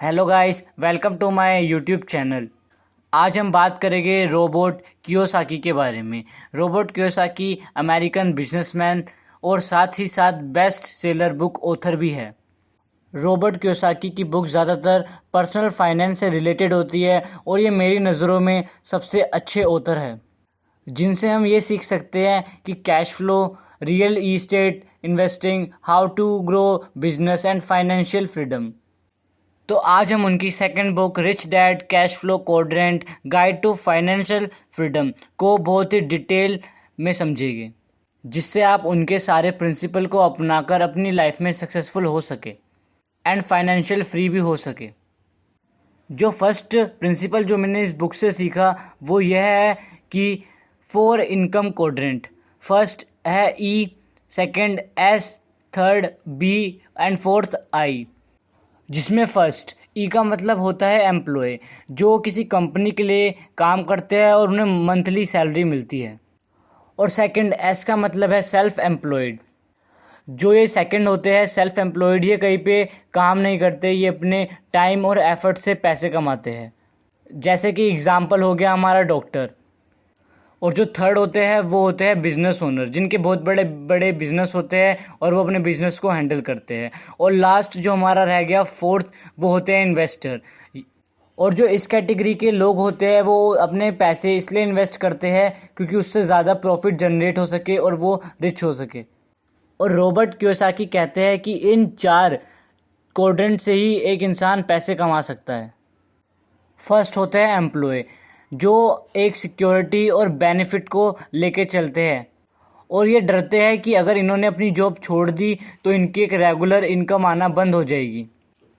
Hello guys, welcome to my YouTube channel. आज हम बात करेंगे रोबोट कियोसाकी के बारे में। रोबोट कियोसाकी अमेरिकन बिजनेसमैन और साथ ही साथ बेस्ट सेलर बुक ऑथर भी है। रोबर्ट कियोसाकी की बुक ज़्यादातर पर्सनल फाइनेंस से रिलेटेड होती है और ये मेरी नज़रों में सबसे अच्छे ऑथर है जिनसे हम ये सीख सकते हैं कि cash flow, real estate investing, how to grow business and financial freedom. तो आज हम उनकी second book rich dad cash flow quadrant guide to financial freedom को बहुत ही डिटेल में समझेंगे, जिससे आप उनके सारे प्रिंसिपल को अपनाकर अपनी लाइफ में सक्सेसफुल हो सके एंड फाइनेंशियल फ्री भी हो सके। जो फर्स्ट प्रिंसिपल जो मैंने इस बुक से सीखा वो यह है कि 4 इनकम क्वाड्रेंट। फर्स्ट है E, second S, third B and fourth I. जिसमें फर्स्ट ई का मतलब होता है एम्प्लॉय, जो किसी कंपनी के लिए काम करते हैं और उन्हें मंथली सैलरी मिलती है। और सेकंड एस का मतलब है सेल्फ एम्प्लॉयड। जो ये सेकंड होते हैं सेल्फ एम्प्लॉयड, ये कहीं पे काम नहीं करते, ये अपने टाइम और एफर्ट से पैसे कमाते हैं। जैसे कि एग्जांपल हो गया हमारा डॉक्टर। और जो थर्ड होते हैं वो होते हैं बिजनेस ओनर, जिनके बहुत बड़े बड़े बिजनेस होते हैं और वो अपने बिजनेस को हैंडल करते हैं। और लास्ट जो हमारा रह गया फोर्थ, वो होते हैं इन्वेस्टर। और जो इस कैटेगरी के लोग होते हैं वो अपने पैसे इसलिए इन्वेस्ट करते हैं क्योंकि उससे ज़्यादा प्रॉफिट जनरेट हो सके और वो रिच हो सके। और रॉबर्ट कियोसाकी कहते हैं कि इन 4 क्वाड्रेंट से ही एक इंसान पैसे कमा सकता है। फर्स्ट होते हैं एम्प्लॉय, जो एक सिक्योरिटी और बेनिफिट को लेके चलते हैं और ये डरते हैं कि अगर इन्होंने अपनी जॉब छोड़ दी तो इनकी एक रेगुलर इनकम आना बंद हो जाएगी।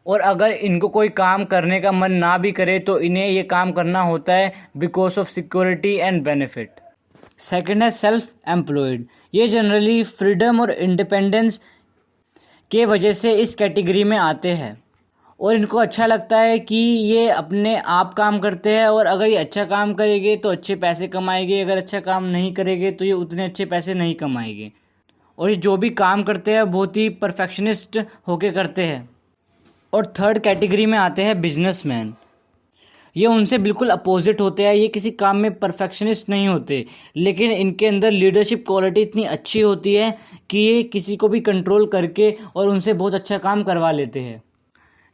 और अगर इनको कोई काम करने का मन ना भी करे तो इन्हें ये काम करना होता है because of security and benefit. Second है सेल्फ एम्प्लॉयड। ये जनरली फ्रीडम और इंडिपेंडेंस के वजह से इस कैटेगरी में आते हैं और इनको अच्छा लगता है कि ये अपने आप काम करते हैं और अगर ये अच्छा काम करेंगे तो अच्छे पैसे कमाएंगे, अगर अच्छा काम नहीं करेंगे तो ये उतने अच्छे पैसे नहीं कमाएंगे। और ये जो भी काम करते हैं बहुत ही परफेक्शनिस्ट होके करते हैं। और थर्ड कैटेगरी में आते हैं बिजनेसमैन। ये उनसे बिल्कुल अपोजिट होते हैं। ये किसी काम में परफेक्शनिस्ट नहीं होते, लेकिन इनके अंदर लीडरशिप क्वालिटी इतनी अच्छी होती है कि ये किसी को भी कंट्रोल करके और उनसे बहुत अच्छा काम करवा लेते हैं।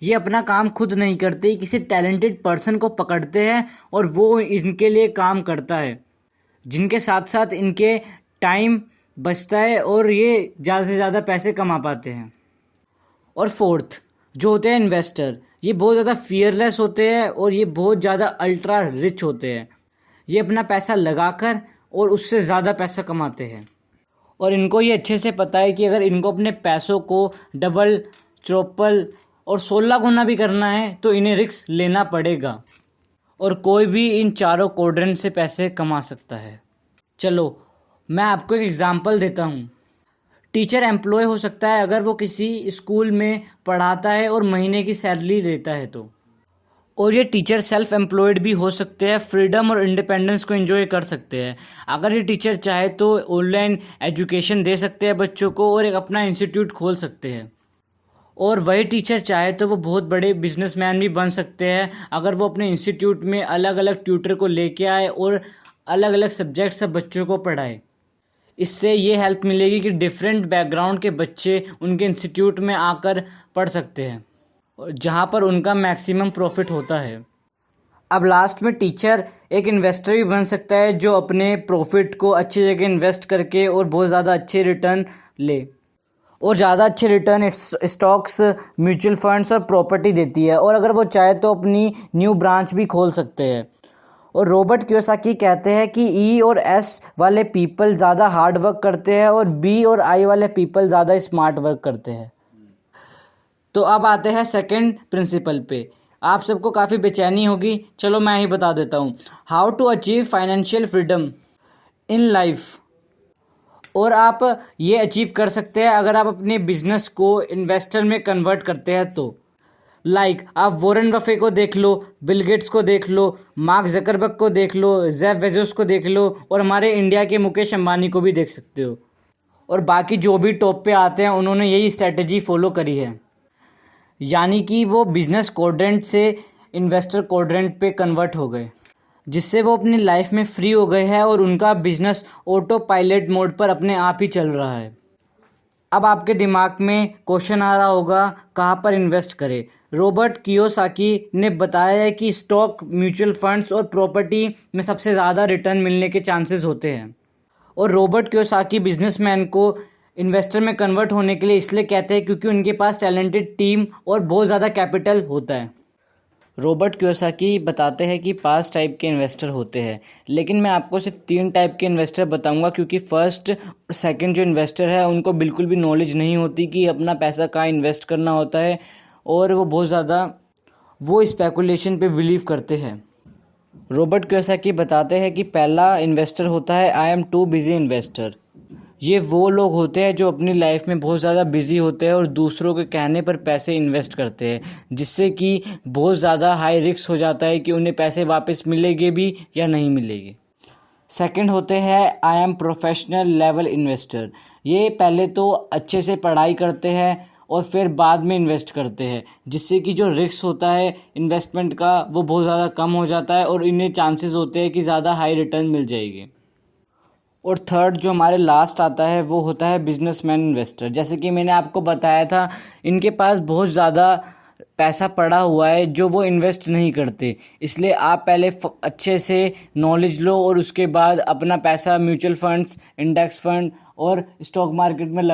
ये अपना काम खुद नहीं करते, किसी टैलेंटेड पर्सन को पकड़ते हैं और वो इनके लिए काम करता है, जिनके साथ साथ इनके टाइम बचता है और ये ज़्यादा से ज़्यादा पैसे कमा पाते हैं। और फोर्थ जो होते हैं इन्वेस्टर, ये बहुत ज़्यादा फियरलेस होते हैं और ये बहुत ज़्यादा अल्ट्रा रिच होते हैं। ये अपना पैसा लगाकर और उससे ज़्यादा पैसा कमाते हैं और इनको ये अच्छे से पता है कि अगर इनको अपने पैसों को डबल, ट्रिपल और 16 गुना भी करना है तो इन्हें रिस्क लेना पड़ेगा। और कोई भी इन चारों क्वाड्रेंट से पैसे कमा सकता है। चलो मैं आपको एक एग्जांपल देता हूँ। टीचर एम्प्लॉय हो सकता है अगर वो किसी स्कूल में पढ़ाता है और महीने की सैलरी लेता है तो। और ये टीचर सेल्फ एम्प्लॉयड भी हो सकते हैं, फ्रीडम और इंडिपेंडेंस को एंजॉय कर सकते हैं। अगर ये टीचर चाहे तो ऑनलाइन एजुकेशन दे सकते हैं बच्चों को और एक अपना इंस्टीट्यूट खोल सकते हैं। और वही टीचर चाहे तो वो बहुत बड़े बिजनेसमैन भी बन सकते हैं अगर वो अपने इंस्टीट्यूट में अलग अलग ट्यूटर को लेके आए और अलग अलग सब्जेक्ट से बच्चों को पढ़ाए। इससे ये हेल्प मिलेगी कि डिफरेंट बैकग्राउंड के बच्चे उनके इंस्टीट्यूट में आकर पढ़ सकते हैं और जहाँ पर उनका मैक्सिमम प्रॉफिट होता है। अब लास्ट में टीचर एक इन्वेस्टर भी बन सकता है जो अपने प्रॉफिट को अच्छी जगह इन्वेस्ट करके और बहुत ज़्यादा अच्छे रिटर्न ले। और ज़्यादा अच्छे रिटर्न स्टॉक्स, म्यूचुअल फंड्स और प्रॉपर्टी देती है। और अगर वो चाहे तो अपनी न्यू ब्रांच भी खोल सकते हैं। और रॉबर्ट कियोसाकी कहते हैं कि ई और एस वाले पीपल ज़्यादा हार्ड वर्क करते हैं और बी और आई वाले पीपल ज़्यादा स्मार्ट वर्क करते हैं। तो अब आते हैं सेकंड प्रिंसिपल पे। आप सबको काफ़ी बेचैनी होगी, चलो मैं ही बता देता हूँ। How to achieve financial freedom in life. और आप ये अचीव कर सकते हैं अगर आप अपने बिजनेस को इन्वेस्टर में कन्वर्ट करते हैं तो। आप वॉरेन बफे को देख लो, बिल गेट्स को देख लो, मार्क जकरबर्ग को देख लो, जेफ बेजोस को देख लो और हमारे इंडिया के मुकेश अंबानी को भी देख सकते हो। और बाकी जो भी टॉप पे आते हैं उन्होंने यही स्ट्रेटजी फॉलो करी है। यानी कि वो बिजनेस क्वाड्रेंट से इन्वेस्टर क्वाड्रेंट पे कन्वर्ट हो गए, जिससे वो अपनी लाइफ में फ्री हो गए हैं और उनका बिजनेस ऑटो पायलट मोड पर अपने आप ही चल रहा है। अब आपके दिमाग में क्वेश्चन आ रहा होगा, कहाँ पर इन्वेस्ट करें। रॉबर्ट कियोसाकी ने बताया है कि स्टॉक, म्यूचुअल फंड्स और प्रॉपर्टी में सबसे ज़्यादा रिटर्न मिलने के चांसेस होते हैं। और रॉबर्ट कियोसाकी बिजनेसमैन को इन्वेस्टर में कन्वर्ट होने के लिए इसलिए कहते हैं क्योंकि उनके पास टैलेंटेड टीम और बहुत ज़्यादा कैपिटल होता है। रॉबर्ट कियोसाकी बताते हैं कि 5 टाइप के इन्वेस्टर होते हैं, लेकिन मैं आपको सिर्फ 3 टाइप के इन्वेस्टर बताऊंगा, क्योंकि फर्स्ट और सेकंड जो इन्वेस्टर है उनको बिल्कुल भी नॉलेज नहीं होती कि अपना पैसा कहाँ इन्वेस्ट करना होता है, और वो बहुत ज़्यादा स्पेकुलेशन पे बिलीव करते हैं। रॉबर्ट कियोसाकी बताते हैं कि पहला इन्वेस्टर होता है I am too busy investor. ये वो लोग होते हैं जो अपनी लाइफ में बहुत ज़्यादा बिजी होते हैं और दूसरों के कहने पर पैसे इन्वेस्ट करते हैं, जिससे कि बहुत ज़्यादा हाई रिस्क हो जाता है कि उन्हें पैसे वापस मिलेंगे भी या नहीं मिलेंगे। सेकंड होते हैं I am professional level investor. ये पहले तो अच्छे से पढ़ाई करते हैं और फिर बाद में इन्वेस्ट करते हैं, जिससे कि जो रिस्क होता है इन्वेस्टमेंट का वो बहुत ज़्यादा कम हो जाता है और इन्हें चांसेस होते हैं कि ज़्यादा हाई रिटर्न मिल जाएगी। और थर्ड जो हमारे लास्ट आता है वो होता है बिजनेसमैन इन्वेस्टर। जैसे कि मैंने आपको बताया था, इनके पास बहुत ज़्यादा पैसा पड़ा हुआ है जो वो इन्वेस्ट नहीं करते, इसलिए आप पहले अच्छे से नॉलेज लो और उसके बाद अपना पैसा म्यूचुअल फंड्स, इंडेक्स फंड और स्टॉक मार्केट में